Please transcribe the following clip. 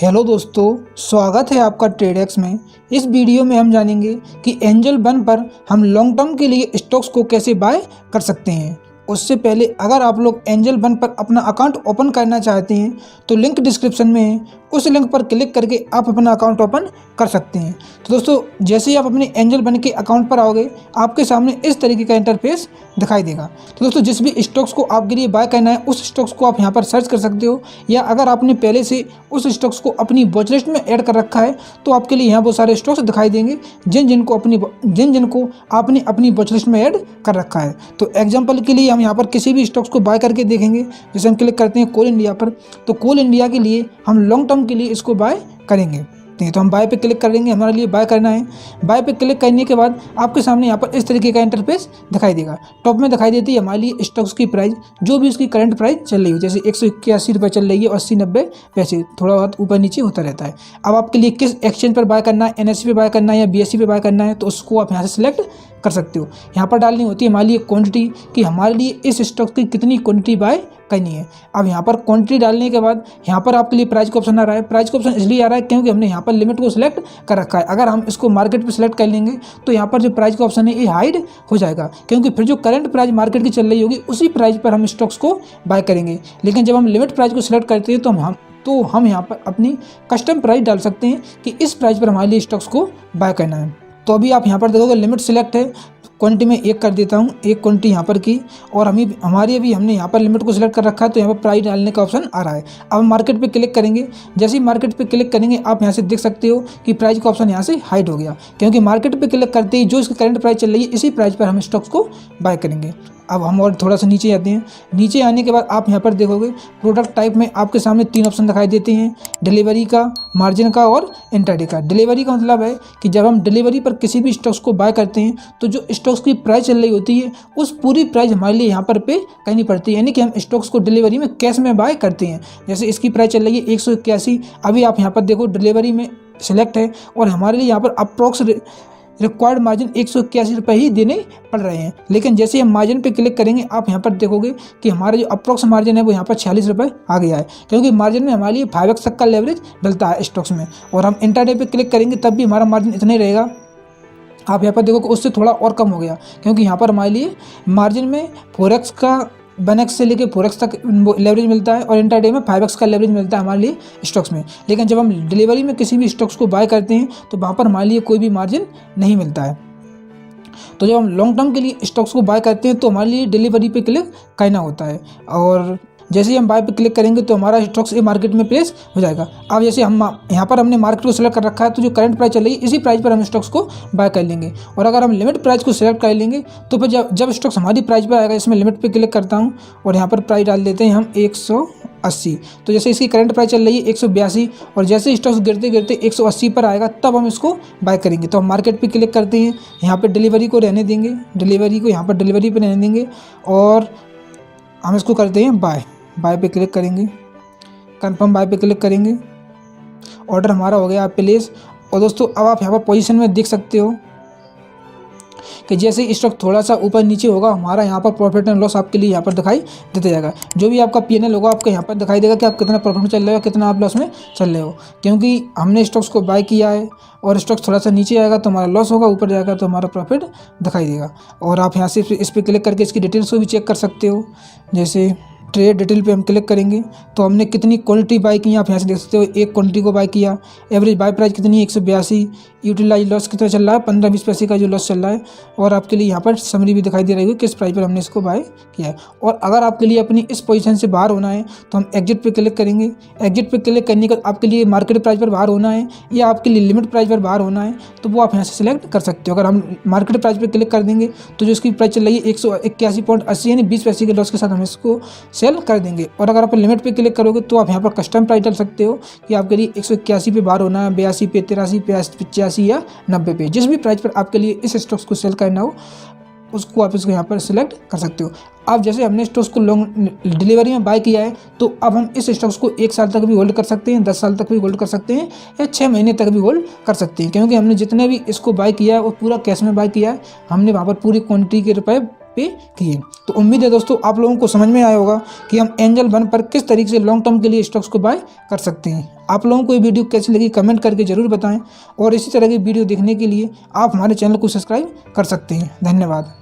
Hello दोस्तों, स्वागत है आपका ट्रेडेक्स में। इस वीडियो में हम जानेंगे कि एंजल वन पर हम लॉन्ग टर्म के लिए स्टॉक्स को कैसे बाय कर सकते हैं। उससे पहले अगर आप लोग एंजल वन पर अपना अकाउंट ओपन करना चाहते हैं तो लिंक डिस्क्रिप्शन में है, उस लिंक पर क्लिक करके आप अपना अकाउंट ओपन कर सकते हैं। तो दोस्तों, जैसे ही आप अपने एंजल वन के अकाउंट पर आओगे आपके सामने इस तरीके का इंटरफेस दिखाई देगा। तो दोस्तों, जिस भी स्टॉक्स को आपके लिए बाय करना है उस स्टॉक्स को आप यहाँ पर सर्च कर सकते हो, या अगर आपने पहले से उस स्टॉक्स को अपनी वॉच लिस्ट में ऐड कर रखा है तो आपके लिए यहाँ बहुत सारे स्टॉक्स दिखाई देंगे जिन जिनको आपने अपनी वॉच लिस्ट में ऐड कर रखा है। तो एग्जांपल के लिए हम यहाँ पर किसी भी स्टॉक्स को बाय करके देखेंगे। जैसे हम क्लिक करते हैं कोल इंडिया पर, तो कोल इंडिया के लिए हम लॉन्ग टर्म के लिए इसको बाय करेंगे। तो हम बाय पे क्लिक करेंगे, हमारे लिए बाय करना है। बाय पे क्लिक करने के बाद आपके सामने यहाँ पर इस तरीके का इंटरफेस दिखाई देगा। टॉप में दिखाई देती है हमारे लिए स्टॉक्स की प्राइस, जो भी उसकी करंट प्राइस चल रही हो। जैसे 181 रुपये चल रही है, 80-90 पैसे, थोड़ा बहुत ऊपर नीचे होता रहता है। अब आपके लिए किस एक्सचेंज पर बाय करना है, NSE पे बाय करना है या BSE पे बाय करना है, तो उसको आप यहाँ से सिलेक्ट कर सकते हो। यहाँ पर डालनी होती है हमारे लिए क्वांटिटी, कि हमारे लिए इस स्टॉक की कितनी क्वांटिटी बाय करनी है। अब यहाँ पर क्वांटिटी डालने के बाद यहाँ पर आपके लिए प्राइस का ऑप्शन आ रहा है। प्राइस का ऑप्शन इसलिए आ रहा है क्योंकि हमने यहाँ पर लिमिट को सिलेक्ट कर रखा है। अगर हम इसको मार्केट पे सिलेक्ट कर लेंगे तो यहाँ पर जो प्राइस का ऑप्शन है ये हाइड हो जाएगा, क्योंकि फिर जो करंट प्राइस मार्केट की चल रही होगी उसी प्राइस पर हम स्टॉक्स को बाय करेंगे। लेकिन जब हम लिमिट प्राइस को सिलेक्ट करते हैं तो हम यहाँ पर अपनी कस्टम प्राइस डाल सकते हैं कि इस प्राइस पर हमारे लिए स्टॉक्स को बाय करना है। तो अभी आप यहाँ पर देखोगे लिमिट सिलेक्ट है, क्वांटिटी में 1 कर देता हूँ, 1 क्वांटिटी यहाँ पर की, और हमने यहाँ पर लिमिट को सिलेक्ट कर रखा है तो यहाँ पर प्राइस डालने का ऑप्शन आ रहा है। अब मार्केट पे क्लिक करेंगे। जैसे ही मार्केट पे क्लिक करेंगे आप यहाँ से देख सकते हो कि प्राइस का ऑप्शन यहाँ से हाइड हो गया, क्योंकि मार्केट पे क्लिक करते ही जो इसकी करंट प्राइस चल रही है इसी प्राइस पर हम स्टॉक्स को बाय करेंगे। अब हम और थोड़ा सा नीचे आते हैं। नीचे आने के बाद आप यहाँ पर देखोगे प्रोडक्ट टाइप में आपके सामने 3 ऑप्शन दिखाई देते हैं, डिलीवरी का, मार्जिन का और इंट्राडे का। डिलीवरी का मतलब है कि जब हम डिलीवरी पर किसी भी स्टॉक्स को बाय करते हैं तो जो स्टॉक्स की प्राइस चल रही होती है उस पूरी प्राइस हमारे लिए यहाँ पर पे करनी पड़ती है, यानी कि हम स्टॉक्स को डिलीवरी में कैश में बाय करते हैं। जैसे इसकी प्राइस चल रही है 181, अभी आप यहाँ पर देखो डिलीवरी में सिलेक्ट है और हमारे लिए यहाँ पर अप्रॉक्स रिक्वायर्ड मार्जिन 181 रुपये ही देने पड़ रहे हैं। लेकिन जैसे हम मार्जिन पे क्लिक करेंगे आप यहाँ पर देखोगे कि हमारा जो अप्रॉक्स मार्जिन है वो यहाँ पर 46 रुपये आ गया है, क्योंकि मार्जिन में हमारे लिए 5x तक का लेवरेज डलता है स्टॉक्स में। और हम इंट्राडे पे क्लिक करेंगे तब भी हमारा मार्जिन इतना ही रहेगा। आप यहाँ पर देखो कि उससे थोड़ा और कम हो गया, क्योंकि यहाँ पर हमारे लिए मार्जिन में 4x का 1x से लेके 4x तक लेवरेज मिलता है और इंट्राडे में 5x का लेवरेज मिलता है हमारे लिए स्टॉक्स में। लेकिन जब हम डिलीवरी में किसी भी स्टॉक्स को बाय करते हैं तो वहाँ पर हमारे लिए कोई भी मार्जिन नहीं मिलता है। तो जब हम लॉन्ग टर्म के लिए स्टॉक्स को बाय करते हैं तो हमारे लिए डिलीवरी पे क्लिक करना होता है, और जैसे ही हम बाय पे क्लिक करेंगे तो हमारा स्टॉक्स ये मार्केट में प्लेस हो जाएगा। अब जैसे हम यहाँ पर हमने मार्केट को सिलेक्ट कर रखा है तो जो करंट प्राइस चल रही है इसी प्राइस पर हम स्टॉक्स को बाय कर लेंगे। और अगर हम लिमिट प्राइस को सिलेक्ट कर लेंगे तो फिर जब स्टॉक्स हमारी प्राइस पर आएगा, इसमें लिमिट पे क्लिक करता हूँ और यहाँ पर प्राइस डाल देते हैं हम 180। तो जैसे इसकी करंट प्राइस चल रही है 182, और जैसे स्टॉक्स गिरते गिरते 180 पर आएगा तब हम इसको बाय करेंगे। तो हम मार्केट पे क्लिक करते हैं, यहाँ पर डिलीवरी को रहने देंगे, डिलीवरी को यहाँ पर डिलीवरी पर रहने देंगे और हम इसको करते हैं बाय पे क्लिक करेंगे, कंफर्म बाय पे क्लिक करेंगे, ऑर्डर हमारा हो गया प्लेस। और दोस्तों अब आप यहाँ पर पोजीशन में देख सकते हो कि जैसे ही स्टॉक थोड़ा सा ऊपर नीचे होगा हमारा यहाँ पर प्रॉफिट एंड लॉस आपके लिए यहाँ पर दिखाई देता जाएगा। जो भी आपका PNL होगा आपका यहाँ पर दिखाई देगा कि आप कितना प्रॉफिट में चल रहे हो, कितना आप लॉस में चल रहे हो, क्योंकि हमने स्टॉक्स को बाय किया है। और स्टॉक थोड़ा सा नीचे आएगा तो हमारा लॉस होगा, ऊपर जाएगा तो हमारा प्रॉफिट दिखाई देगा। और आप यहाँ से इस पर क्लिक करके इसकी डिटेल्स को भी चेक कर सकते हो। जैसे ट्रेड डिटेल पे हम क्लिक करेंगे तो हमने कितनी क्वांटिटी बाय की आप यहाँ से देख सकते हो। 1 क्वांटिटी को बाय किया, एवरेज बाय प्राइस कितनी है 182, यूटिलाइज लॉस कितना चल रहा है 15-20 पैसे का जो लॉस चल रहा है। और आपके लिए यहाँ पर समरी भी दिखाई दे रही है किस प्राइस पर हमने इसको बाय किया है। और अगर आपके लिए अपनी इस पोजीशन से बाहर होना है तो हम एग्जिट पे क्लिक करेंगे। एग्जिट पे क्लिक करने का आपके लिए मार्केट प्राइस पर बाहर होना है या आपके लिए लिमिट प्राइस पर बाहर होना है तो वो आप यहाँ से सिलेक्ट कर सकते हो। अगर हम मार्केट प्राइस पर क्लिक कर देंगे तो जो इसकी प्राइस चल रही है 181.80 यानी 20 पैसे के लॉस के साथ हम इसको सेल कर देंगे। और अगर आप लिमिट पे क्लिक करोगे तो आप यहाँ पर कस्टम प्राइस डाल सकते हो कि आपके लिए 181 पे बाहर होना है, 82 पे, 83 पे, 85 या 90 पे। जिस भी प्राइस पर आपके लिए इस स्टॉक्स को सेल करना हो उसको आप इसको यहाँ पर सिलेक्ट कर सकते हो। अब जैसे हमने स्टॉक्स को लॉन्ग डिलीवरी में बाय किया है तो अब हम इस स्टॉक्स को 1 साल तक भी होल्ड कर सकते हैं, 10 साल तक भी होल्ड कर सकते हैं या 6 महीने तक भी होल्ड कर सकते हैं, क्योंकि हमने जितने भी इसको बाय किया है वो पूरा कैश में बाय किया है। हमने वहाँ पर पूरी क्वांटिटी के रुपए पे किए। तो उम्मीद है दोस्तों आप लोगों को समझ में आया होगा कि हम एंजल वन पर किस तरीके से लॉन्ग टर्म के लिए स्टॉक्स को बाय कर सकते हैं। आप लोगों को ये वीडियो कैसी लगी कमेंट करके ज़रूर बताएं और इसी तरह की वीडियो देखने के लिए आप हमारे चैनल को सब्सक्राइब कर सकते हैं। धन्यवाद।